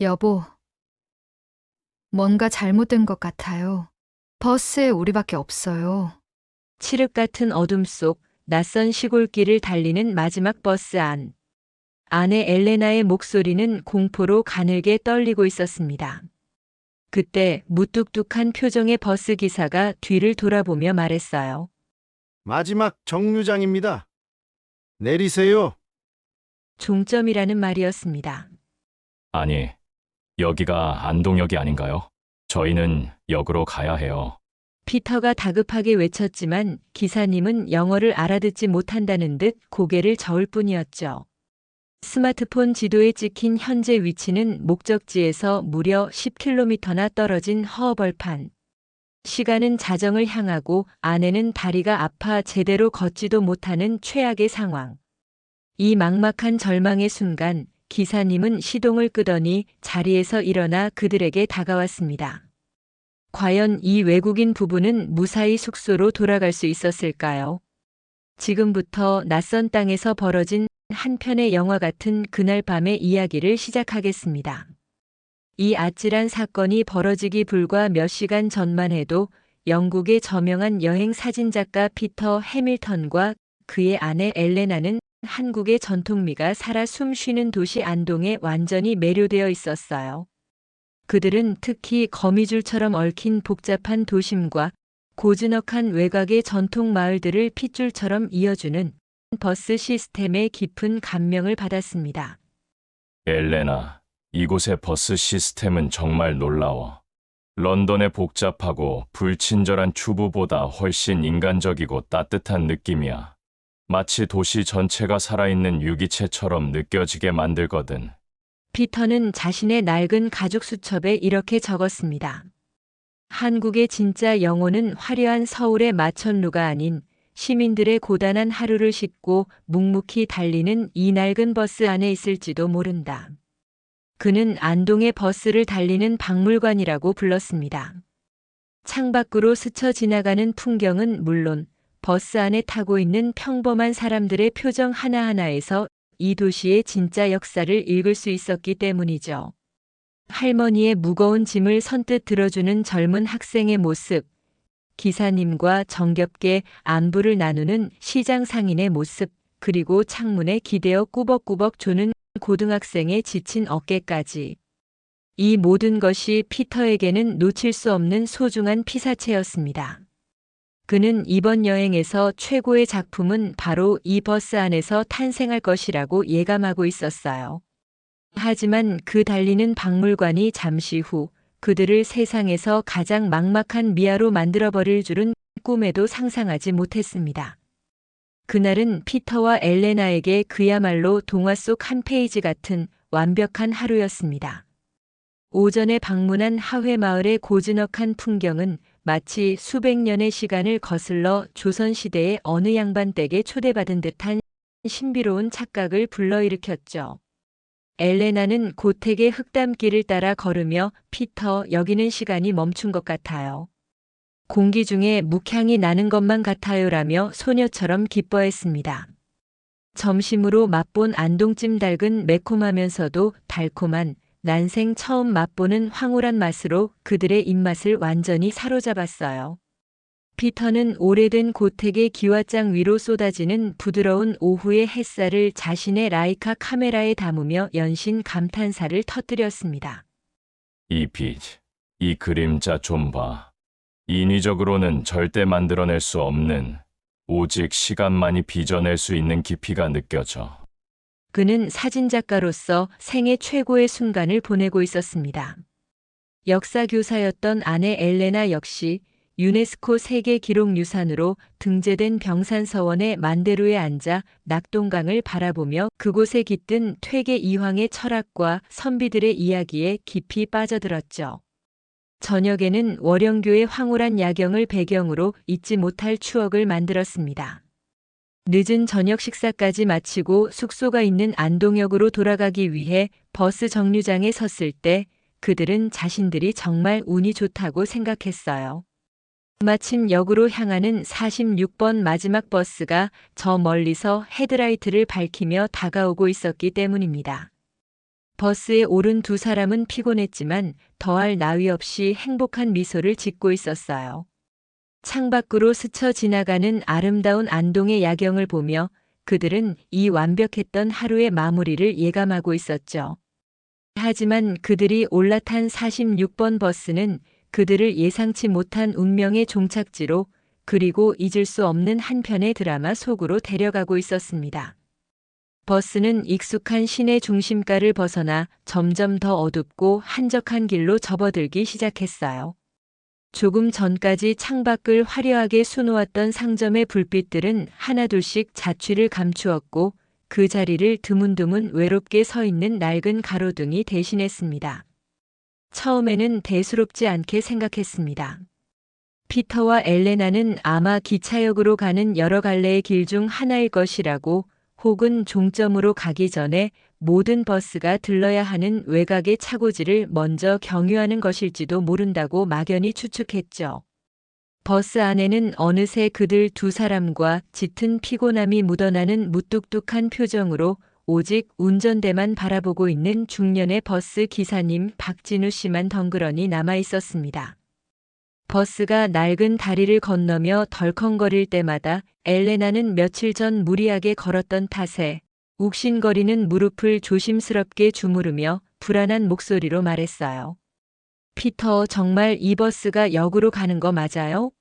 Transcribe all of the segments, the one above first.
여보, 뭔가 잘못된 것 같아요. 버스에 우리밖에 없어요. 칠흑 같은 어둠 속 낯선 시골길을 달리는 마지막 버스 안. 아내 엘레나의 목소리는 공포로 가늘게 떨리고 있었습니다. 그때 무뚝뚝한 표정의 버스 기사가 뒤를 돌아보며 말했어요. 마지막 정류장입니다. 내리세요. 종점이라는 말이었습니다. 아니, 여기가 안동역이 아닌가요? 저희는 역으로 가야 해요. 피터가 다급하게 외쳤지만 기사님은 영어를 알아듣지 못한다는 듯 고개를 저을 뿐이었죠. 스마트폰 지도에 찍힌 현재 위치는 목적지에서 무려 10km나 떨어진 허허벌판. 시간은 자정을 향하고 아내는 다리가 아파 제대로 걷지도 못하는 최악의 상황. 이 막막한 절망의 순간 기사님은 시동을 끄더니 자리에서 일어나 그들에게 다가왔습니다. 과연 이 외국인 부부는 무사히 숙소로 돌아갈 수 있었을까요? 지금부터 낯선 땅에서 벌어진 한 편의 영화 같은 그날 밤의 이야기를 시작하겠습니다. 이 아찔한 사건이 벌어지기 불과 몇 시간 전만 해도 영국의 저명한 여행 사진작가 피터 해밀턴과 그의 아내 엘레나는 한국의 전통미가 살아 숨쉬는 도시 안동에 완전히 매료되어 있었어요. 그들은 특히 거미줄처럼 얽힌 복잡한 도심과 고즈넉한 외곽의 전통 마을들을 핏줄처럼 이어주는 버스 시스템에 깊은 감명을 받았습니다. 엘레나, 이곳의 버스 시스템은 정말 놀라워. 런던의 복잡하고 불친절한 추부보다 훨씬 인간적이고 따뜻한 느낌이야. 마치 도시 전체가 살아있는 유기체처럼 느껴지게 만들거든. 피터는 자신의 낡은 가죽 수첩에 이렇게 적었습니다. 한국의 진짜 영혼은 화려한 서울의 마천루가 아닌 시민들의 고단한 하루를 싣고 묵묵히 달리는 이 낡은 버스 안에 있을지도 모른다. 그는 안동의 버스를 달리는 박물관이라고 불렀습니다. 창밖으로 스쳐 지나가는 풍경은 물론 버스 안에 타고 있는 평범한 사람들의 표정 하나하나에서 이 도시의 진짜 역사를 읽을 수 있었기 때문이죠. 할머니의 무거운 짐을 선뜻 들어주는 젊은 학생의 모습, 기사님과 정겹게 안부를 나누는 시장 상인의 모습, 그리고 창문에 기대어 꾸벅꾸벅 조는 고등학생의 지친 어깨까지. 이 모든 것이 피터에게는 놓칠 수 없는 소중한 피사체였습니다. 그는 이번 여행에서 최고의 작품은 바로 이 버스 안에서 탄생할 것이라고 예감하고 있었어요. 하지만 그 달리는 박물관이 잠시 후 그들을 세상에서 가장 막막한 미아로 만들어버릴 줄은 꿈에도 상상하지 못했습니다. 그날은 피터와 엘레나에게 그야말로 동화 속 한 페이지 같은 완벽한 하루였습니다. 오전에 방문한 하회마을의 고즈넉한 풍경은 마치 수백 년의 시간을 거슬러 조선시대의 어느 양반댁에 초대받은 듯한 신비로운 착각을 불러일으켰죠. 엘레나는 고택의 흙담길을 따라 걸으며 피터, 여기는 시간이 멈춘 것 같아요. 공기 중에 묵향이 나는 것만 같아요라며 소녀처럼 기뻐했습니다. 점심으로 맛본 안동찜 닭은 매콤하면서도 달콤한 난생 처음 맛보는 황홀한 맛으로 그들의 입맛을 완전히 사로잡았어요. 피터는 오래된 고택의 기와장 위로 쏟아지는 부드러운 오후의 햇살을 자신의 라이카 카메라에 담으며 연신 감탄사를 터뜨렸습니다. 이 빛, 이 그림자 좀 봐. 인위적으로는 절대 만들어낼 수 없는, 오직 시간만이 빚어낼 수 있는 깊이가 느껴져. 그는 사진작가로서 생애 최고의 순간을 보내고 있었습니다. 역사교사였던 아내 엘레나 역시 유네스코 세계기록유산으로 등재된 병산서원의 만대루에 앉아 낙동강을 바라보며 그곳에 깃든 퇴계 이황의 철학과 선비들의 이야기에 깊이 빠져들었죠. 저녁에는 월영교의 황홀한 야경을 배경으로 잊지 못할 추억을 만들었습니다. 늦은 저녁 식사까지 마치고 숙소가 있는 안동역으로 돌아가기 위해 버스 정류장에 섰을 때 그들은 자신들이 정말 운이 좋다고 생각했어요. 마침 역으로 향하는 46번 마지막 버스가 저 멀리서 헤드라이트를 밝히며 다가오고 있었기 때문입니다. 버스에 오른 두 사람은 피곤했지만 더할 나위 없이 행복한 미소를 짓고 있었어요. 창밖으로 스쳐 지나가는 아름다운 안동의 야경을 보며 그들은 이 완벽했던 하루의 마무리를 예감하고 있었죠. 하지만 그들이 올라탄 46번 버스는 그들을 예상치 못한 운명의 종착지로, 그리고 잊을 수 없는 한편의 드라마 속으로 데려가고 있었습니다. 버스는 익숙한 시내 중심가를 벗어나 점점 더 어둡고 한적한 길로 접어들기 시작했어요. 조금 전까지 창밖을 화려하게 수놓았던 상점의 불빛들은 하나둘씩 자취를 감추었고, 그 자리를 드문드문 외롭게 서 있는 낡은 가로등이 대신했습니다. 처음에는 대수롭지 않게 생각했습니다. 피터와 엘레나는 아마 기차역으로 가는 여러 갈래의 길 중 하나일 것이라고, 혹은 종점으로 가기 전에 모든 버스가 들러야 하는 외곽의 차고지를 먼저 경유하는 것일지도 모른다고 막연히 추측했죠. 버스 안에는 어느새 그들 두 사람과 짙은 피곤함이 묻어나는 무뚝뚝한 표정으로 오직 운전대만 바라보고 있는 중년의 버스 기사님 박진우 씨만 덩그러니 남아 있었습니다. 버스가 낡은 다리를 건너며 덜컹거릴 때마다 엘레나는 며칠 전 무리하게 걸었던 탓에 욱신거리는 무릎을 조심스럽게 주무르며 불안한 목소리로 말했어요. 피터, 정말 이 버스가 역으로 가는 거 맞아요?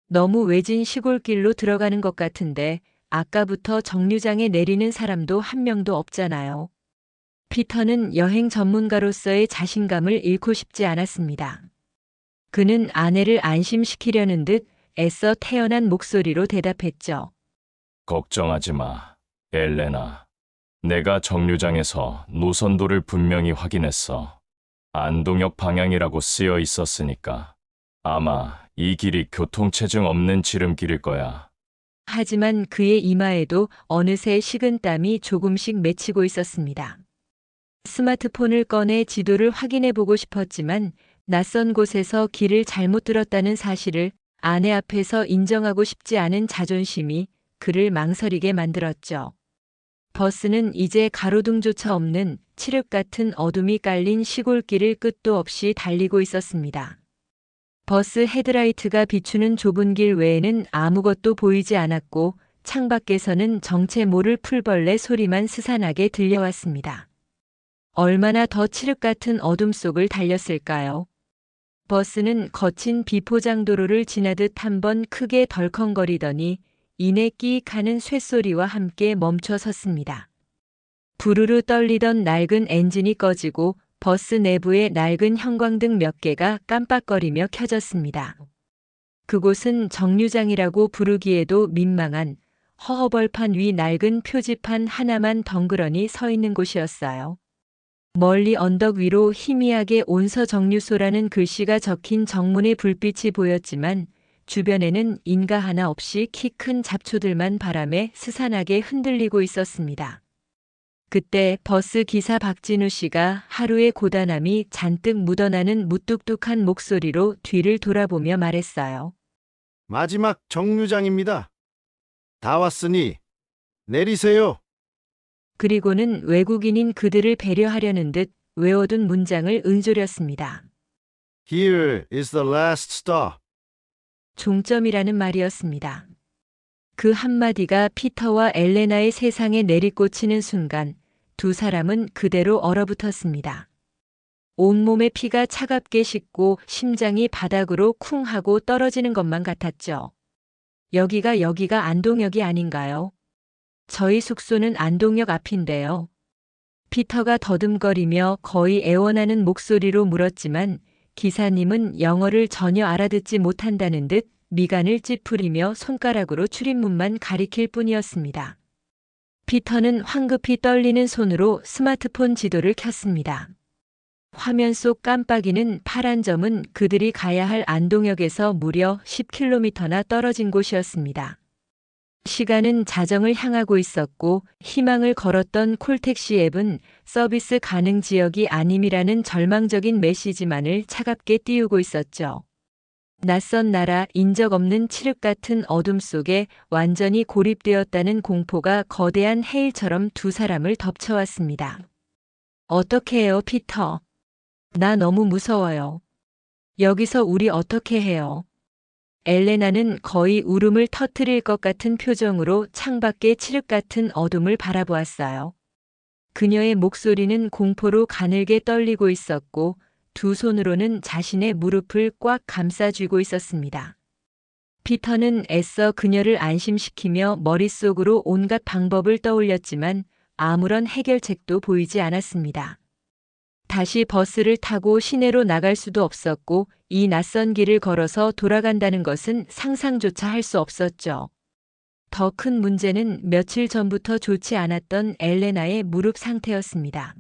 너무 외진 시골길로 들어가는 것 같은데 아까부터 정류장에 내리는 사람도 한 명도 없잖아요. 피터는 여행 전문가로서의 자신감을 잃고 싶지 않았습니다. 그는 아내를 안심시키려는 듯 애써 태연한 목소리로 대답했죠. 걱정하지 마, 엘레나. 내가 정류장에서 노선도를 분명히 확인했어. 안동역 방향이라고 쓰여 있었으니까. 아마 이 길이 교통체증 없는 지름길일 거야. 하지만 그의 이마에도 어느새 식은땀이 조금씩 맺히고 있었습니다. 스마트폰을 꺼내 지도를 확인해 보고 싶었지만 낯선 곳에서 길을 잘못 들었다는 사실을 아내 앞에서 인정하고 싶지 않은 자존심이 그를 망설이게 만들었죠. 버스는 이제 가로등조차 없는 칠흑 같은 어둠이 깔린 시골길을 끝도 없이 달리고 있었습니다. 버스 헤드라이트가 비추는 좁은 길 외에는 아무것도 보이지 않았고 창밖에서는 정체 모를 풀벌레 소리만 스산하게 들려왔습니다. 얼마나 더 칠흑 같은 어둠 속을 달렸을까요? 버스는 거친 비포장도로를 지나듯 한번 크게 덜컹거리더니 이내 끼익하는 쇳소리와 함께 멈춰 섰습니다. 부르르 떨리던 낡은 엔진이 꺼지고 버스 내부의 낡은 형광등 몇 개가 깜빡거리며 켜졌습니다. 그곳은 정류장이라고 부르기에도 민망한 허허벌판 위 낡은 표지판 하나만 덩그러니 서 있는 곳이었어요. 멀리 언덕 위로 희미하게 온서정류소라는 글씨가 적힌 정문의 불빛이 보였지만 주변에는 인가 하나 없이 키 큰 잡초들만 바람에 스산하게 흔들리고 있었습니다. 그때 버스 기사 박진우 씨가 하루의 고단함이 잔뜩 묻어나는 무뚝뚝한 목소리로 뒤를 돌아보며 말했어요. 마지막 정류장입니다. 다 왔으니 내리세요. 그리고는 외국인인 그들을 배려하려는 듯 외워둔 문장을 은조렸습니다. Here is the last stop. 종점이라는 말이었습니다. 그 한마디가 피터와 엘레나의 세상에 내리꽂히는 순간 두 사람은 그대로 얼어붙었습니다. 온몸의 피가 차갑게 식고 심장이 바닥으로 쿵 하고 떨어지는 것만 같았죠. 여기가 안동역이 아닌가요? 저희 숙소는 안동역 앞인데요. 피터가 더듬거리며 거의 애원하는 목소리로 물었지만 기사님은 영어를 전혀 알아듣지 못한다는 듯 미간을 찌푸리며 손가락으로 출입문만 가리킬 뿐이었습니다. 피터는 황급히 떨리는 손으로 스마트폰 지도를 켰습니다. 화면 속 깜빡이는 파란 점은 그들이 가야 할 안동역에서 무려 10km나 떨어진 곳이었습니다. 시간은 자정을 향하고 있었고 희망을 걸었던 콜택시 앱은 서비스 가능 지역이 아님이라는 절망적인 메시지만을 차갑게 띄우고 있었죠. 낯선 나라, 인적 없는 칠흑 같은 어둠 속에 완전히 고립되었다는 공포가 거대한 해일처럼 두 사람을 덮쳐왔습니다. 어떻게 해요, 피터? 나 너무 무서워요. 여기서 우리 어떻게 해요? 엘레나는 거의 울음을 터뜨릴 것 같은 표정으로 창밖의 칠흑 같은 어둠을 바라보았어요. 그녀의 목소리는 공포로 가늘게 떨리고 있었고 두 손으로는 자신의 무릎을 꽉 감싸쥐고 있었습니다. 피터는 애써 그녀를 안심시키며 머릿속으로 온갖 방법을 떠올렸지만 아무런 해결책도 보이지 않았습니다. 다시 버스를 타고 시내로 나갈 수도 없었고 이 낯선 길을 걸어서 돌아간다는 것은 상상조차 할 수 없었죠. 더 큰 문제는 며칠 전부터 좋지 않았던 엘레나의 무릎 상태였습니다.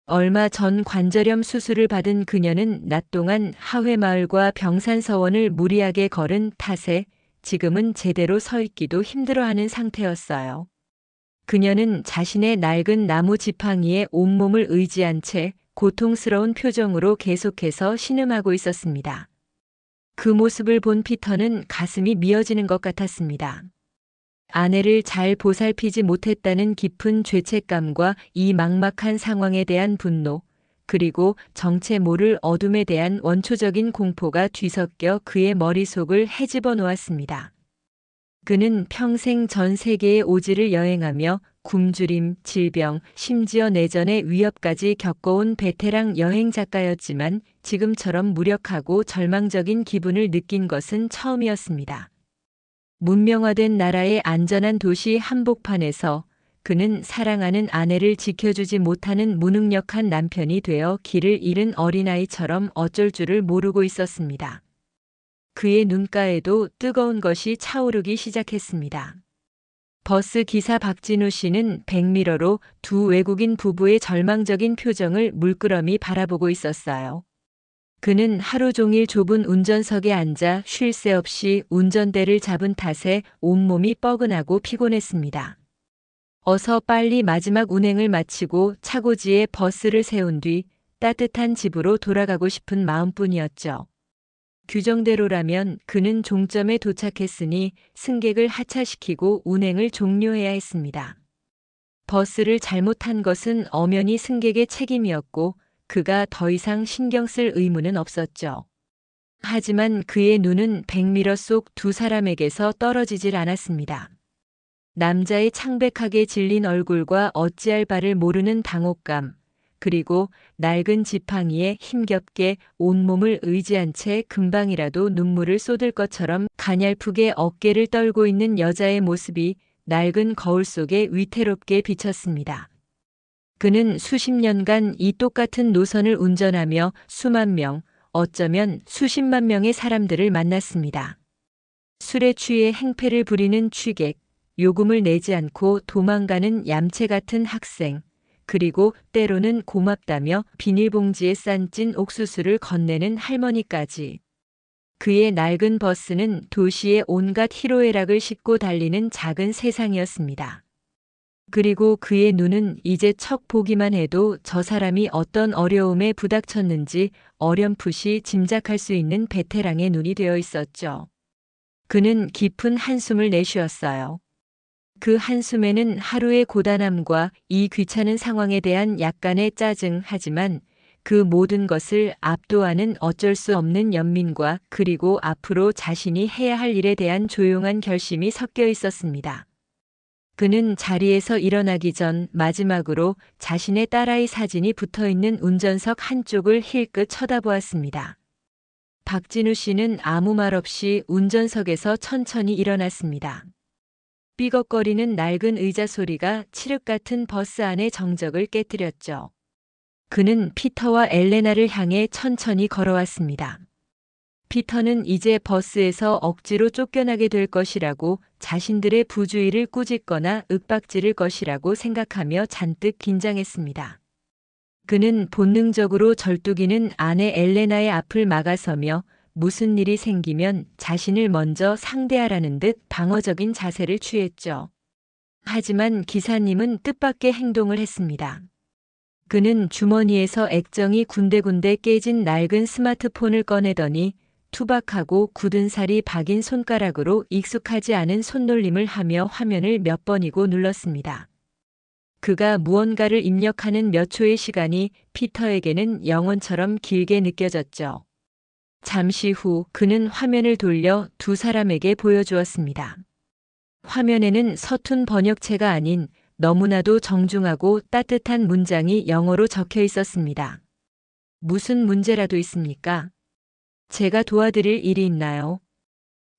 얼마 전 관절염 수술을 받은 그녀는 낮 동안 하회마을과 병산서원을 무리하게 걸은 탓에 지금은 제대로 서 있기도 힘들어하는 상태였어요. 그녀는 자신의 낡은 나무 지팡이에 온몸을 의지한 채 고통스러운 표정으로 계속해서 신음하고 있었습니다. 그 모습을 본 피터는 가슴이 미어지는 것 같았습니다. 아내를 잘 보살피지 못했다는 깊은 죄책감과 이 막막한 상황에 대한 분노, 그리고 정체 모를 어둠에 대한 원초적인 공포가 뒤섞여 그의 머릿속을 헤집어 놓았습니다. 그는 평생 전 세계의 오지를 여행하며 굶주림, 질병, 심지어 내전의 위협까지 겪어온 베테랑 여행 작가였지만 지금처럼 무력하고 절망적인 기분을 느낀 것은 처음이었습니다. 문명화된 나라의 안전한 도시 한복판에서 그는 사랑하는 아내를 지켜주지 못하는 무능력한 남편이 되어 길을 잃은 어린아이처럼 어쩔 줄을 모르고 있었습니다. 그의 눈가에도 뜨거운 것이 차오르기 시작했습니다. 버스 기사 박진우 씨는 백미러로 두 외국인 부부의 절망적인 표정을 물끄러미 바라보고 있었어요. 그는 하루 종일 좁은 운전석에 앉아 쉴 새 없이 운전대를 잡은 탓에 온몸이 뻐근하고 피곤했습니다. 어서 빨리 마지막 운행을 마치고 차고지에 버스를 세운 뒤 따뜻한 집으로 돌아가고 싶은 마음뿐이었죠. 규정대로라면 그는 종점에 도착했으니 승객을 하차시키고 운행을 종료해야 했습니다. 버스를 잘못 탄 것은 엄연히 승객의 책임이었고 그가 더 이상 신경 쓸 의무는 없었죠. 하지만 그의 눈은 백미러 속 두 사람에게서 떨어지질 않았습니다. 남자의 창백하게 질린 얼굴과 어찌할 바를 모르는 당혹감, 그리고 낡은 지팡이에 힘겹게 온몸을 의지한 채 금방이라도 눈물을 쏟을 것처럼 가냘프게 어깨를 떨고 있는 여자의 모습이 낡은 거울 속에 위태롭게 비쳤습니다. 그는 수십 년간 이 똑같은 노선을 운전하며 수만 명, 어쩌면 수십만 명의 사람들을 만났습니다. 술에 취해 행패를 부리는 취객, 요금을 내지 않고 도망가는 얌체 같은 학생, 그리고 때로는 고맙다며 비닐봉지에 싼 찐 옥수수를 건네는 할머니까지. 그의 낡은 버스는 도시의 온갖 희로애락을 싣고 달리는 작은 세상이었습니다. 그리고 그의 눈은 이제 척 보기만 해도 저 사람이 어떤 어려움에 부닥쳤는지 어렴풋이 짐작할 수 있는 베테랑의 눈이 되어 있었죠. 그는 깊은 한숨을 내쉬었어요. 그 한숨에는 하루의 고단함과 이 귀찮은 상황에 대한 약간의 짜증, 하지만 그 모든 것을 압도하는 어쩔 수 없는 연민과 그리고 앞으로 자신이 해야 할 일에 대한 조용한 결심이 섞여 있었습니다. 그는 자리에서 일어나기 전 마지막으로 자신의 딸아이 사진이 붙어있는 운전석 한쪽을 힐끗 쳐다보았습니다. 박진우 씨는 아무 말 없이 운전석에서 천천히 일어났습니다. 삐걱거리는 낡은 의자 소리가 칠흑 같은 버스 안의 정적을 깨뜨렸죠. 그는 피터와 엘레나를 향해 천천히 걸어왔습니다. 피터는 이제 버스에서 억지로 쫓겨나게 될 것이라고 자신들의 부주의를 꾸짖거나 윽박지를 것이라고 생각하며 잔뜩 긴장했습니다. 그는 본능적으로 절뚝이는 아내 엘레나의 앞을 막아서며 무슨 일이 생기면 자신을 먼저 상대하라는 듯 방어적인 자세를 취했죠. 하지만 기사님은 뜻밖의 행동을 했습니다. 그는 주머니에서 액정이 군데군데 깨진 낡은 스마트폰을 꺼내더니 투박하고 굳은 살이 박인 손가락으로 익숙하지 않은 손놀림을 하며 화면을 몇 번이고 눌렀습니다. 그가 무언가를 입력하는 몇 초의 시간이 피터에게는 영원처럼 길게 느껴졌죠. 잠시 후 그는 화면을 돌려 두 사람에게 보여주었습니다. 화면에는 서툰 번역체가 아닌 너무나도 정중하고 따뜻한 문장이 영어로 적혀 있었습니다. 무슨 문제라도 있습니까? 제가 도와드릴 일이 있나요?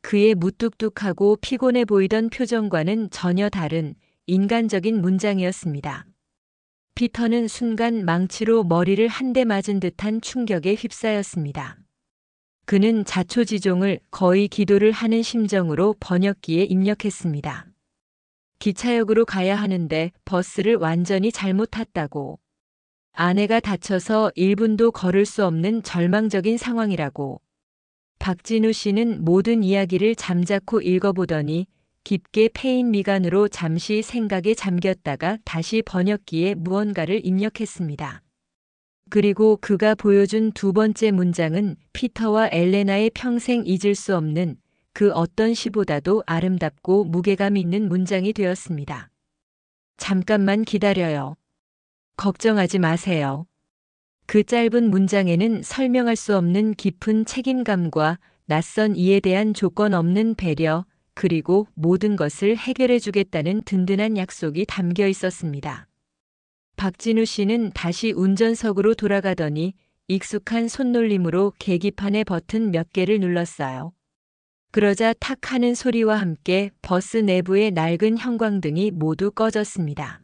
그의 무뚝뚝하고 피곤해 보이던 표정과는 전혀 다른 인간적인 문장이었습니다. 피터는 순간 망치로 머리를 한 대 맞은 듯한 충격에 휩싸였습니다. 그는 자초지종을 거의 기도를 하는 심정으로 번역기에 입력했습니다. 기차역으로 가야 하는데 버스를 완전히 잘못 탔다고. 아내가 다쳐서 1분도 걸을 수 없는 절망적인 상황이라고. 박진우 씨는 모든 이야기를 잠자코 읽어보더니 깊게 패인 미간으로 잠시 생각에 잠겼다가 다시 번역기에 무언가를 입력했습니다. 그리고 그가 보여준 두 번째 문장은 피터와 엘레나의 평생 잊을 수 없는 그 어떤 시보다도 아름답고 무게감 있는 문장이 되었습니다. 잠깐만 기다려요. 걱정하지 마세요. 그 짧은 문장에는 설명할 수 없는 깊은 책임감과 낯선 이에 대한 조건 없는 배려, 그리고 모든 것을 해결해 주겠다는 든든한 약속이 담겨 있었습니다. 박진우 씨는 다시 운전석으로 돌아가더니 익숙한 손놀림으로 계기판의 버튼 몇 개를 눌렀어요. 그러자 탁 하는 소리와 함께 버스 내부의 낡은 형광등이 모두 꺼졌습니다.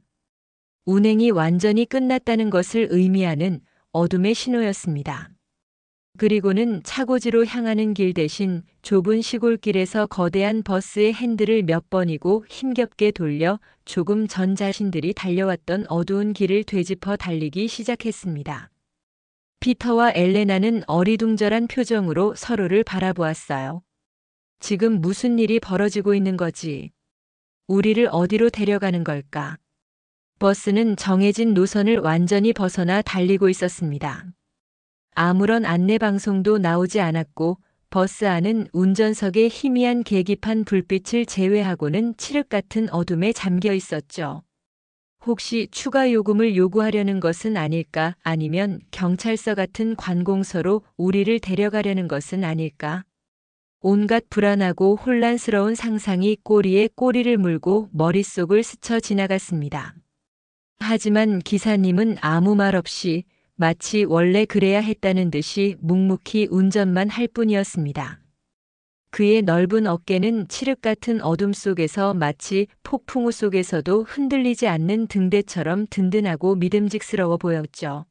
운행이 완전히 끝났다는 것을 의미하는 어둠의 신호였습니다. 그리고는 차고지로 향하는 길 대신 좁은 시골길에서 거대한 버스의 핸들을 몇 번이고 힘겹게 돌려 조금 전 자신들이 달려왔던 어두운 길을 되짚어 달리기 시작했습니다. 피터와 엘레나는 어리둥절한 표정으로 서로를 바라보았어요. 지금 무슨 일이 벌어지고 있는 거지? 우리를 어디로 데려가는 걸까? 버스는 정해진 노선을 완전히 벗어나 달리고 있었습니다. 아무런 안내 방송도 나오지 않았고 버스 안은 운전석의 희미한 계기판 불빛을 제외하고는 칠흑 같은 어둠에 잠겨 있었죠. 혹시 추가 요금을 요구하려는 것은 아닐까? 아니면 경찰서 같은 관공서로 우리를 데려가려는 것은 아닐까? 온갖 불안하고 혼란스러운 상상이 꼬리에 꼬리를 물고 머릿속을 스쳐 지나갔습니다. 하지만 기사님은 아무 말 없이 마치 원래 그래야 했다는 듯이 묵묵히 운전만 할 뿐이었습니다. 그의 넓은 어깨는 칠흑 같은 어둠 속에서 마치 폭풍우 속에서도 흔들리지 않는 등대처럼 든든하고 믿음직스러워 보였죠.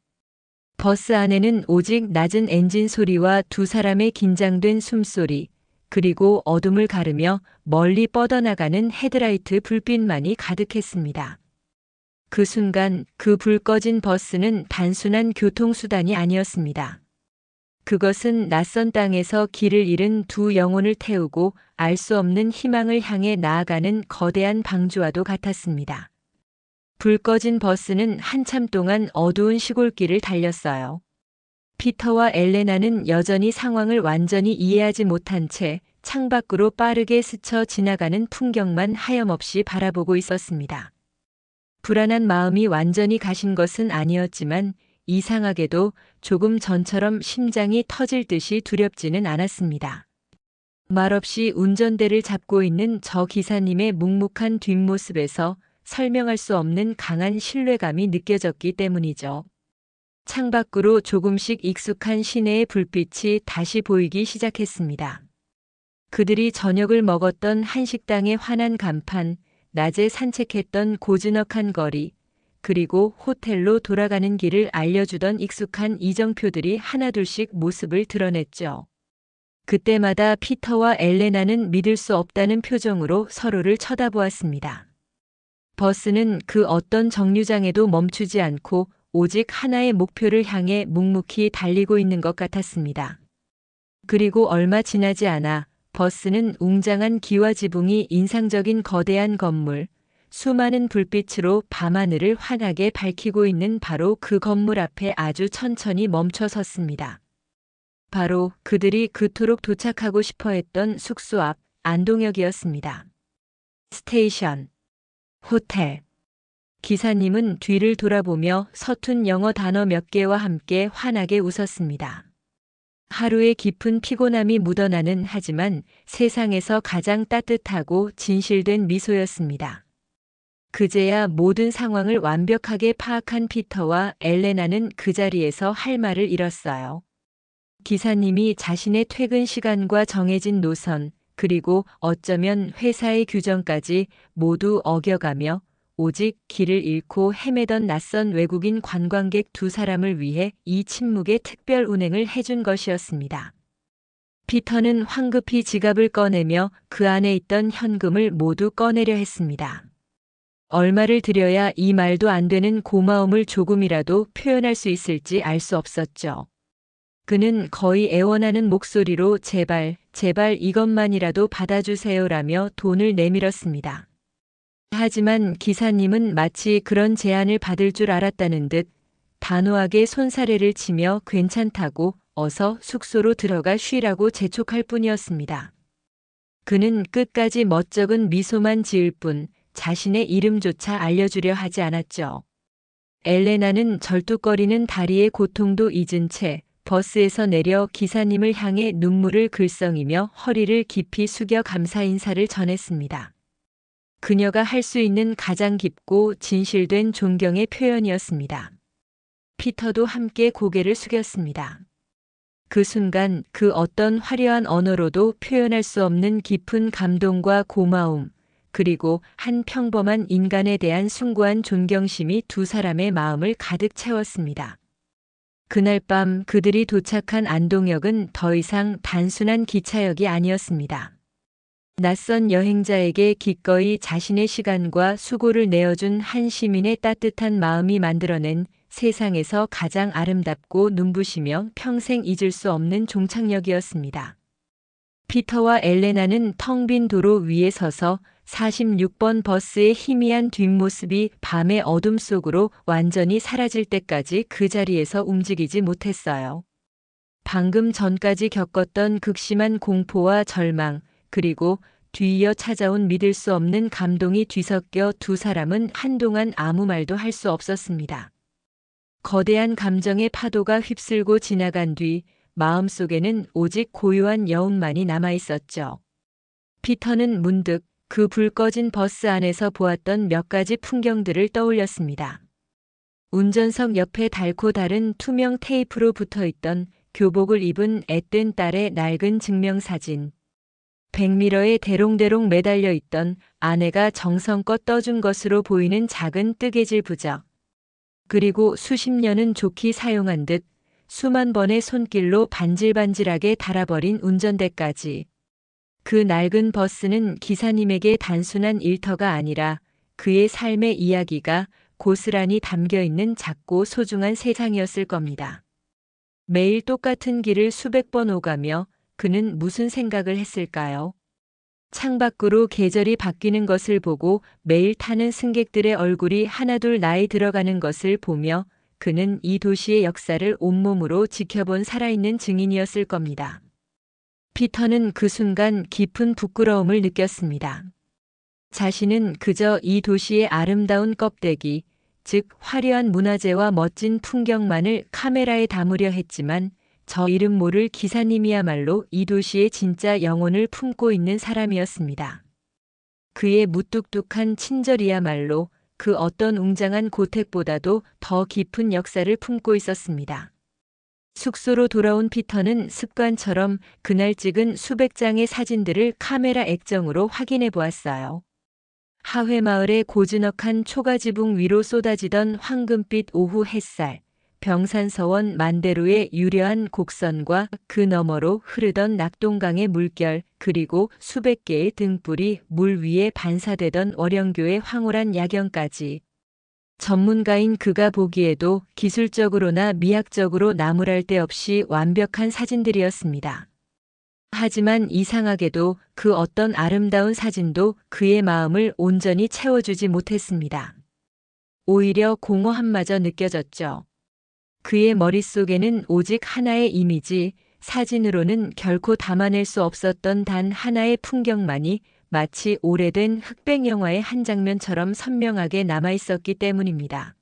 버스 안에는 오직 낮은 엔진 소리와 두 사람의 긴장된 숨소리, 그리고 어둠을 가르며 멀리 뻗어나가는 헤드라이트 불빛만이 가득했습니다. 그 순간 그 불 꺼진 버스는 단순한 교통수단이 아니었습니다. 그것은 낯선 땅에서 길을 잃은 두 영혼을 태우고 알 수 없는 희망을 향해 나아가는 거대한 방주와도 같았습니다. 불 꺼진 버스는 한참 동안 어두운 시골길을 달렸어요. 피터와 엘레나는 여전히 상황을 완전히 이해하지 못한 채 창밖으로 빠르게 스쳐 지나가는 풍경만 하염없이 바라보고 있었습니다. 불안한 마음이 완전히 가신 것은 아니었지만 이상하게도 조금 전처럼 심장이 터질 듯이 두렵지는 않았습니다. 말없이 운전대를 잡고 있는 저 기사님의 묵묵한 뒷모습에서 설명할 수 없는 강한 신뢰감이 느껴졌기 때문이죠. 창밖으로 조금씩 익숙한 시내의 불빛이 다시 보이기 시작했습니다. 그들이 저녁을 먹었던 한식당의 환한 간판, 낮에 산책했던 고즈넉한 거리, 그리고 호텔로 돌아가는 길을 알려주던 익숙한 이정표들이 하나둘씩 모습을 드러냈죠. 그때마다 피터와 엘레나는 믿을 수 없다는 표정으로 서로를 쳐다보았습니다. 버스는 그 어떤 정류장에도 멈추지 않고 오직 하나의 목표를 향해 묵묵히 달리고 있는 것 같았습니다. 그리고 얼마 지나지 않아 버스는 웅장한 기와 지붕이 인상적인 거대한 건물, 수많은 불빛으로 밤하늘을 환하게 밝히고 있는 바로 그 건물 앞에 아주 천천히 멈춰 섰습니다. 바로 그들이 그토록 도착하고 싶어 했던 숙소 앞 안동역이었습니다. 스테이션, 호텔, 기사님은 뒤를 돌아보며 서툰 영어 단어 몇 개와 함께 환하게 웃었습니다. 하루의 깊은 피곤함이 묻어나는 하지만 세상에서 가장 따뜻하고 진실된 미소였습니다. 그제야 모든 상황을 완벽하게 파악한 피터와 엘레나는 그 자리에서 할 말을 잃었어요. 기사님이 자신의 퇴근 시간과 정해진 노선, 그리고 어쩌면 회사의 규정까지 모두 어겨가며 오직 길을 잃고 헤매던 낯선 외국인 관광객 두 사람을 위해 이 침묵의 특별 운행을 해준 것이었습니다. 피터는 황급히 지갑을 꺼내며 그 안에 있던 현금을 모두 꺼내려 했습니다. 얼마를 들여야 이 말도 안 되는 고마움을 조금이라도 표현할 수 있을지 알 수 없었죠. 그는 거의 애원하는 목소리로 제발, 제발 이것만이라도 받아주세요라며 돈을 내밀었습니다. 하지만 기사님은 마치 그런 제안을 받을 줄 알았다는 듯 단호하게 손사래를 치며 괜찮다고 어서 숙소로 들어가 쉬라고 재촉할 뿐이었습니다. 그는 끝까지 멋쩍은 미소만 지을 뿐 자신의 이름조차 알려주려 하지 않았죠. 엘레나는 절뚝거리는 다리의 고통도 잊은 채 버스에서 내려 기사님을 향해 눈물을 글썽이며 허리를 깊이 숙여 감사 인사를 전했습니다. 그녀가 할 수 있는 가장 깊고 진실된 존경의 표현이었습니다. 피터도 함께 고개를 숙였습니다. 그 순간 그 어떤 화려한 언어로도 표현할 수 없는 깊은 감동과 고마움, 그리고 한 평범한 인간에 대한 숭고한 존경심이 두 사람의 마음을 가득 채웠습니다. 그날 밤 그들이 도착한 안동역은 더 이상 단순한 기차역이 아니었습니다. 낯선 여행자에게 기꺼이 자신의 시간과 수고를 내어준 한 시민의 따뜻한 마음이 만들어낸 세상에서 가장 아름답고 눈부시며 평생 잊을 수 없는 종착역이었습니다. 피터와 엘레나는 텅 빈 도로 위에 서서 46번 버스의 희미한 뒷모습이 밤의 어둠 속으로 완전히 사라질 때까지 그 자리에서 움직이지 못했어요. 방금 전까지 겪었던 극심한 공포와 절망, 그리고 뒤이어 찾아온 믿을 수 없는 감동이 뒤섞여 두 사람은 한동안 아무 말도 할 수 없었습니다. 거대한 감정의 파도가 휩쓸고 지나간 뒤 마음속에는 오직 고요한 여운만이 남아 있었죠. 피터는 문득 그 불 꺼진 버스 안에서 보았던 몇 가지 풍경들을 떠올렸습니다. 운전석 옆에 닳고 다른 투명 테이프로 붙어있던 교복을 입은 앳된 딸의 낡은 증명사진, 백미러에 대롱대롱 매달려 있던 아내가 정성껏 떠준 것으로 보이는 작은 뜨개질 부적, 그리고 수십 년은 좋게 사용한 듯 수만 번의 손길로 반질반질하게 달아버린 운전대까지. 그 낡은 버스는 기사님에게 단순한 일터가 아니라 그의 삶의 이야기가 고스란히 담겨있는 작고 소중한 세상이었을 겁니다. 매일 똑같은 길을 수백 번 오가며 그는 무슨 생각을 했을까요? 창밖으로 계절이 바뀌는 것을 보고 매일 타는 승객들의 얼굴이 하나둘 나이 들어가는 것을 보며 그는 이 도시의 역사를 온몸으로 지켜본 살아있는 증인이었을 겁니다. 피터는 그 순간 깊은 부끄러움을 느꼈습니다. 자신은 그저 이 도시의 아름다운 껍데기, 즉 화려한 문화재와 멋진 풍경만을 카메라에 담으려 했지만 저 이름 모를 기사님이야말로 이 도시의 진짜 영혼을 품고 있는 사람이었습니다. 그의 무뚝뚝한 친절이야말로 그 어떤 웅장한 고택보다도 더 깊은 역사를 품고 있었습니다. 숙소로 돌아온 피터는 습관처럼 그날 찍은 수백 장의 사진들을 카메라 액정으로 확인해 보았어요. 하회마을의 고즈넉한 초가지붕 위로 쏟아지던 황금빛 오후 햇살, 병산서원 만대로의 유려한 곡선과 그 너머로 흐르던 낙동강의 물결, 그리고 수백 개의 등불이 물 위에 반사되던 월영교의 황홀한 야경까지. 전문가인 그가 보기에도 기술적으로나 미학적으로 나무랄 데 없이 완벽한 사진들이었습니다. 하지만 이상하게도 그 어떤 아름다운 사진도 그의 마음을 온전히 채워주지 못했습니다. 오히려 공허함마저 느껴졌죠. 그의 머릿속에는 오직 하나의 이미지, 사진으로는 결코 담아낼 수 없었던 단 하나의 풍경만이 마치 오래된 흑백 영화의 한 장면처럼 선명하게 남아있었기 때문입니다.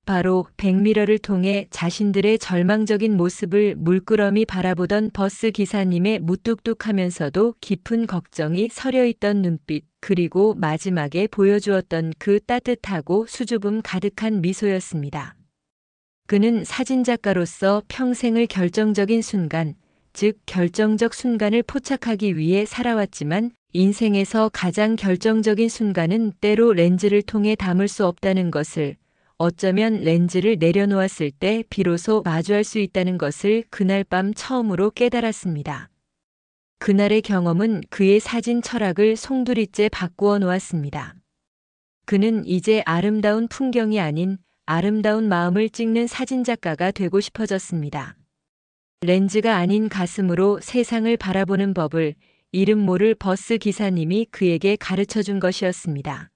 바로 백미러를 통해 자신들의 절망적인 모습을 물끄러미 바라보던 버스 기사님의 무뚝뚝하면서도 깊은 걱정이 서려있던 눈빛, 그리고 마지막에 보여주었던 그 따뜻하고 수줍음 가득한 미소였습니다. 그는 사진작가로서 평생을 결정적인 순간, 즉 결정적 순간을 포착하기 위해 살아왔지만 인생에서 가장 결정적인 순간은 때로 렌즈를 통해 담을 수 없다는 것을, 어쩌면 렌즈를 내려놓았을 때 비로소 마주할 수 있다는 것을 그날 밤 처음으로 깨달았습니다. 그날의 경험은 그의 사진 철학을 송두리째 바꾸어 놓았습니다. 그는 이제 아름다운 풍경이 아닌 아름다운 마음을 찍는 사진작가가 되고 싶어졌습니다. 렌즈가 아닌 가슴으로 세상을 바라보는 법을 이름 모를 버스 기사님이 그에게 가르쳐 준 것이었습니다.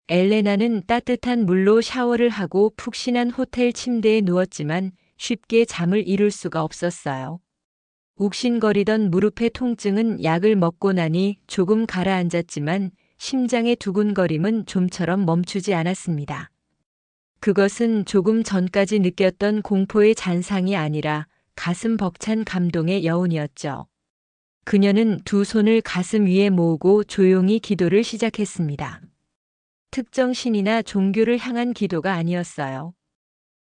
엘레나는 따뜻한 물로 샤워를 하고 푹신한 호텔 침대에 누웠지만 쉽게 잠을 이룰 수가 없었어요. 욱신거리던 무릎의 통증은 약을 먹고 나니 조금 가라앉았지만 심장의 두근거림은 좀처럼 멈추지 않았습니다. 그것은 조금 전까지 느꼈던 공포의 잔상이 아니라 가슴 벅찬 감동의 여운이었죠. 그녀는 두 손을 가슴 위에 모으고 조용히 기도를 시작했습니다. 특정 신이나 종교를 향한 기도가 아니었어요.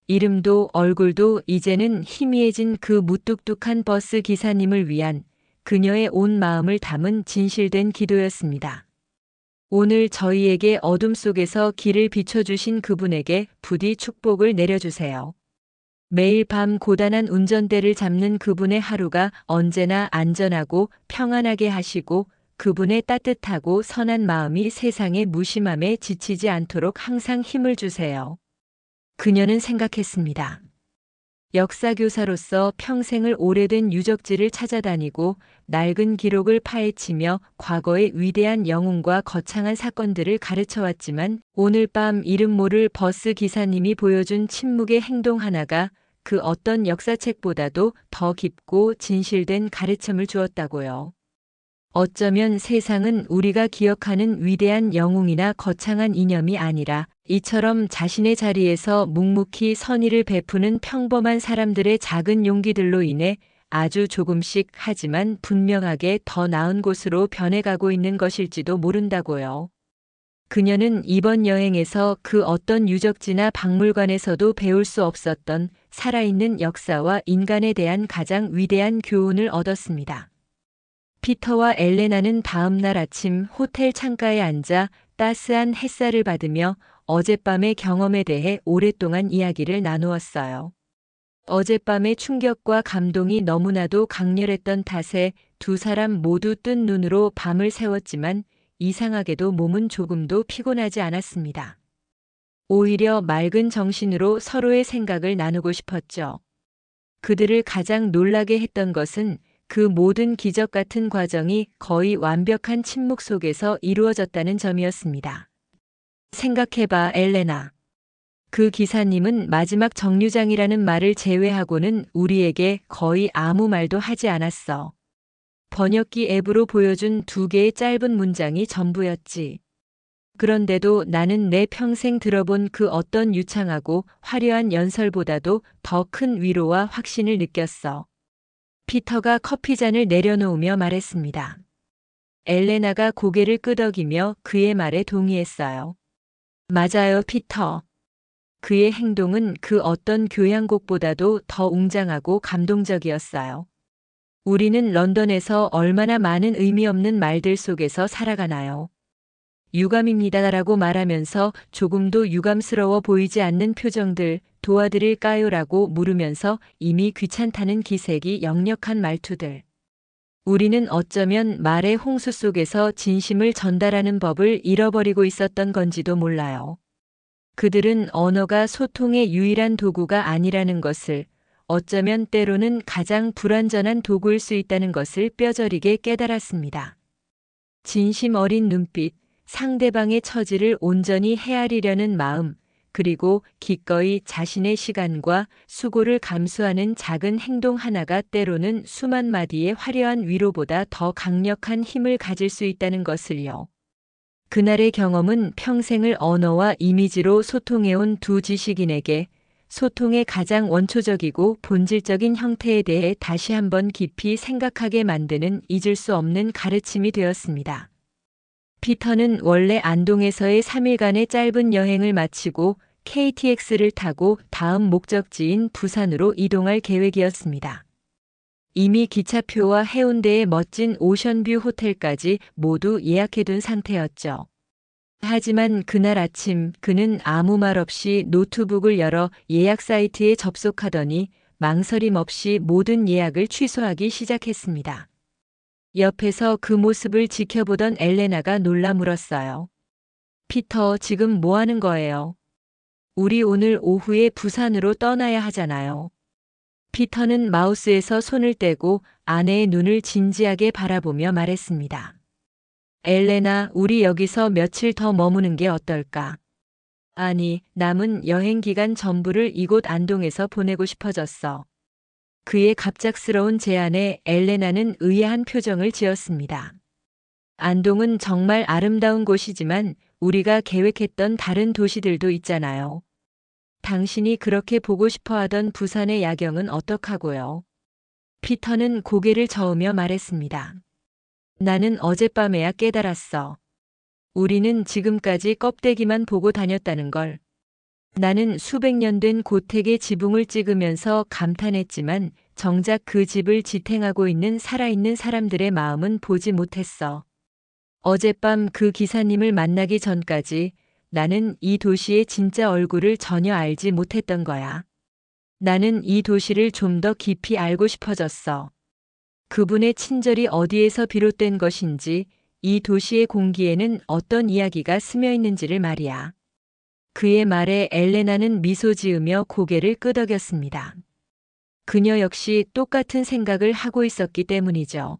이름도 얼굴도 이제는 희미해진 그 무뚝뚝한 버스 기사님을 위한 그녀의 온 마음을 담은 진실된 기도였습니다. 오늘 저희에게 어둠 속에서 길을 비춰주신 그분에게 부디 축복을 내려주세요. 매일 밤 고단한 운전대를 잡는 그분의 하루가 언제나 안전하고 평안하게 하시고 그분의 따뜻하고 선한 마음이 세상의 무심함에 지치지 않도록 항상 힘을 주세요. 그녀는 생각했습니다. 역사교사로서 평생을 오래된 유적지를 찾아다니고 낡은 기록을 파헤치며 과거의 위대한 영웅과 거창한 사건들을 가르쳐왔지만 오늘 밤 이름 모를 버스 기사님이 보여준 침묵의 행동 하나가 그 어떤 역사책보다도 더 깊고 진실된 가르침을 주었다고요. 어쩌면 세상은 우리가 기억하는 위대한 영웅이나 거창한 이념이 아니라 이처럼 자신의 자리에서 묵묵히 선의를 베푸는 평범한 사람들의 작은 용기들로 인해 아주 조금씩 하지만 분명하게 더 나은 곳으로 변해가고 있는 것일지도 모른다고요. 그녀는 이번 여행에서 그 어떤 유적지나 박물관에서도 배울 수 없었던 살아있는 역사와 인간에 대한 가장 위대한 교훈을 얻었습니다. 피터와 엘레나는 다음 날 아침 호텔 창가에 앉아 따스한 햇살을 받으며 어젯밤의 경험에 대해 오랫동안 이야기를 나누었어요. 어젯밤의 충격과 감동이 너무나도 강렬했던 탓에 두 사람 모두 뜬 눈으로 밤을 새웠지만 이상하게도 몸은 조금도 피곤하지 않았습니다. 오히려 맑은 정신으로 서로의 생각을 나누고 싶었죠. 그들을 가장 놀라게 했던 것은 그 모든 기적 같은 과정이 거의 완벽한 침묵 속에서 이루어졌다는 점이었습니다. 생각해봐, 엘레나. 그 기사님은 마지막 정류장이라는 말을 제외하고는 우리에게 거의 아무 말도 하지 않았어. 번역기 앱으로 보여준 2개의 짧은 문장이 전부였지. 그런데도 나는 내 평생 들어본 그 어떤 유창하고 화려한 연설보다도 더 큰 위로와 확신을 느꼈어. 피터가 커피잔을 내려놓으며 말했습니다. 엘레나가 고개를 끄덕이며 그의 말에 동의했어요. 맞아요, 피터. 그의 행동은 그 어떤 교향곡보다도 더 웅장하고 감동적이었어요. 우리는 런던에서 얼마나 많은 의미 없는 말들 속에서 살아가나요? 유감입니다라고 말하면서 조금도 유감스러워 보이지 않는 표정들, 도와드릴까요라고 물으면서 이미 귀찮다는 기색이 역력한 말투들. 우리는 어쩌면 말의 홍수 속에서 진심을 전달하는 법을 잃어버리고 있었던 건지도 몰라요. 그들은 언어가 소통의 유일한 도구가 아니라는 것을, 어쩌면 때로는 가장 불완전한 도구일 수 있다는 것을 뼈저리게 깨달았습니다. 진심 어린 눈빛, 상대방의 처지를 온전히 헤아리려는 마음, 그리고 기꺼이 자신의 시간과 수고를 감수하는 작은 행동 하나가 때로는 수만 마디의 화려한 위로보다 더 강력한 힘을 가질 수 있다는 것을요. 그날의 경험은 평생을 언어와 이미지로 소통해온 두 지식인에게 소통의 가장 원초적이고 본질적인 형태에 대해 다시 한번 깊이 생각하게 만드는 잊을 수 없는 가르침이 되었습니다. 피터는 원래 안동에서의 3일간의 짧은 여행을 마치고 KTX를 타고 다음 목적지인 부산으로 이동할 계획이었습니다. 이미 기차표와 해운대의 멋진 오션뷰 호텔까지 모두 예약해둔 상태였죠. 하지만 그날 아침 그는 아무 말 없이 노트북을 열어 예약 사이트에 접속하더니 망설임 없이 모든 예약을 취소하기 시작했습니다. 옆에서 그 모습을 지켜보던 엘레나가 놀라 물었어요. 피터, 지금 뭐 하는 거예요? 우리 오늘 오후에 부산으로 떠나야 하잖아요. 피터는 마우스에서 손을 떼고 아내의 눈을 진지하게 바라보며 말했습니다. 엘레나, 우리 여기서 며칠 더 머무는 게 어떨까? 아니, 남은 여행 기간 전부를 이곳 안동에서 보내고 싶어졌어. 그의 갑작스러운 제안에 엘레나는 의아한 표정을 지었습니다. 안동은 정말 아름다운 곳이지만 우리가 계획했던 다른 도시들도 있잖아요. 당신이 그렇게 보고 싶어 하던 부산의 야경은 어떡하고요? 피터는 고개를 저으며 말했습니다. 나는 어젯밤에야 깨달았어. 우리는 지금까지 껍데기만 보고 다녔다는 걸. 나는 수백 년 된 고택의 지붕을 찍으면서 감탄했지만 정작 그 집을 지탱하고 있는 살아있는 사람들의 마음은 보지 못했어. 어젯밤 그 기사님을 만나기 전까지 나는 이 도시의 진짜 얼굴을 전혀 알지 못했던 거야. 나는 이 도시를 좀 더 깊이 알고 싶어졌어. 그분의 친절이 어디에서 비롯된 것인지, 이 도시의 공기에는 어떤 이야기가 스며 있는지를 말이야. 그의 말에 엘레나는 미소 지으며 고개를 끄덕였습니다. 그녀 역시 똑같은 생각을 하고 있었기 때문이죠.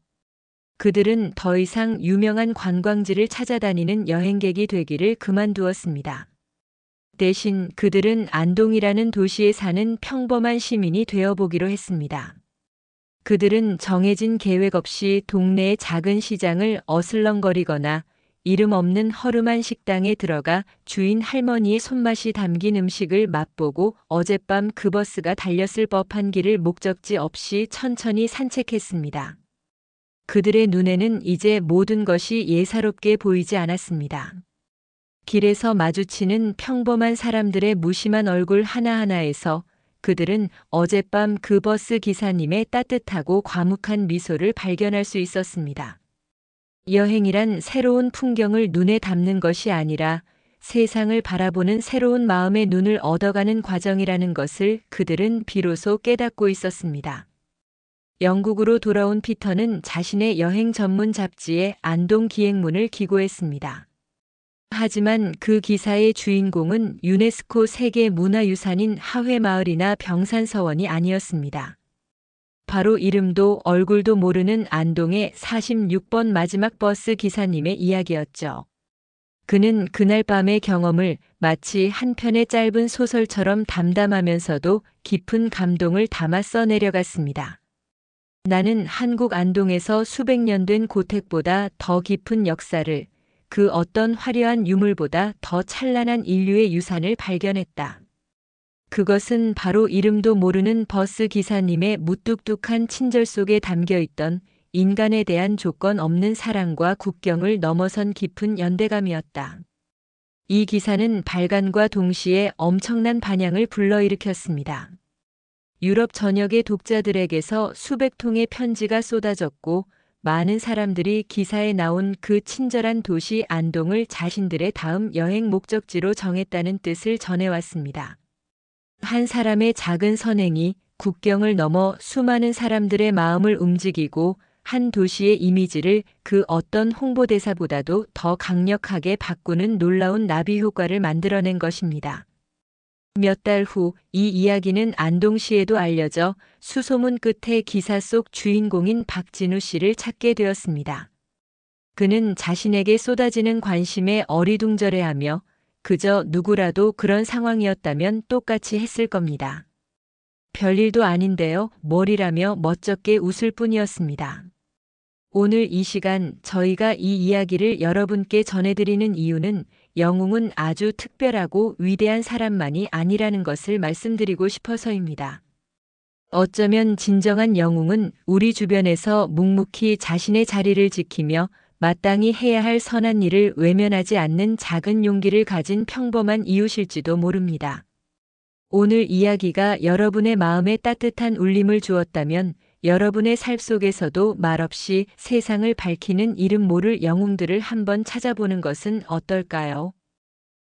그들은 더 이상 유명한 관광지를 찾아다니는 여행객이 되기를 그만두었습니다. 대신 그들은 안동이라는 도시에 사는 평범한 시민이 되어보기로 했습니다. 그들은 정해진 계획 없이 동네의 작은 시장을 어슬렁거리거나 이름 없는 허름한 식당에 들어가 주인 할머니의 손맛이 담긴 음식을 맛보고 어젯밤 그 버스가 달렸을 법한 길을 목적지 없이 천천히 산책했습니다. 그들의 눈에는 이제 모든 것이 예사롭게 보이지 않았습니다. 길에서 마주치는 평범한 사람들의 무심한 얼굴 하나하나에서 그들은 어젯밤 그 버스 기사님의 따뜻하고 과묵한 미소를 발견할 수 있었습니다. 여행이란 새로운 풍경을 눈에 담는 것이 아니라 세상을 바라보는 새로운 마음의 눈을 얻어가는 과정이라는 것을 그들은 비로소 깨닫고 있었습니다. 영국으로 돌아온 피터는 자신의 여행 전문 잡지에 안동 기행문을 기고했습니다. 하지만 그 기사의 주인공은 유네스코 세계문화유산인 하회마을이나 병산서원이 아니었습니다. 바로 이름도 얼굴도 모르는 안동의 46번 마지막 버스 기사님의 이야기였죠. 그는 그날 밤의 경험을 마치 한 편의 짧은 소설처럼 담담하면서도 깊은 감동을 담아 써내려갔습니다. 나는 한국 안동에서 수백 년 된 고택보다 더 깊은 역사를, 그 어떤 화려한 유물보다 더 찬란한 인류의 유산을 발견했다. 그것은 바로 이름도 모르는 버스 기사님의 무뚝뚝한 친절 속에 담겨있던 인간에 대한 조건 없는 사랑과 국경을 넘어선 깊은 연대감이었다. 이 기사는 발간과 동시에 엄청난 반향을 불러일으켰습니다. 유럽 전역의 독자들에게서 수백 통의 편지가 쏟아졌고 많은 사람들이 기사에 나온 그 친절한 도시 안동을 자신들의 다음 여행 목적지로 정했다는 뜻을 전해왔습니다. 한 사람의 작은 선행이 국경을 넘어 수많은 사람들의 마음을 움직이고 한 도시의 이미지를 그 어떤 홍보대사보다도 더 강력하게 바꾸는 놀라운 나비 효과를 만들어낸 것입니다. 몇 달 후 이 이야기는 안동시에도 알려져 수소문 끝에 기사 속 주인공인 박진우 씨를 찾게 되었습니다. 그는 자신에게 쏟아지는 관심에 어리둥절해하며 그저 누구라도 그런 상황이었다면 똑같이 했을 겁니다. 별일도 아닌데요. 뭘이라며 멋쩍게 웃을 뿐이었습니다. 오늘 이 시간 저희가 이 이야기를 여러분께 전해드리는 이유는 영웅은 아주 특별하고 위대한 사람만이 아니라는 것을 말씀드리고 싶어서입니다. 어쩌면 진정한 영웅은 우리 주변에서 묵묵히 자신의 자리를 지키며 마땅히 해야 할 선한 일을 외면하지 않는 작은 용기를 가진 평범한 이웃일지도 모릅니다. 오늘 이야기가 여러분의 마음에 따뜻한 울림을 주었다면 여러분의 삶 속에서도 말없이 세상을 밝히는 이름 모를 영웅들을 한번 찾아보는 것은 어떨까요?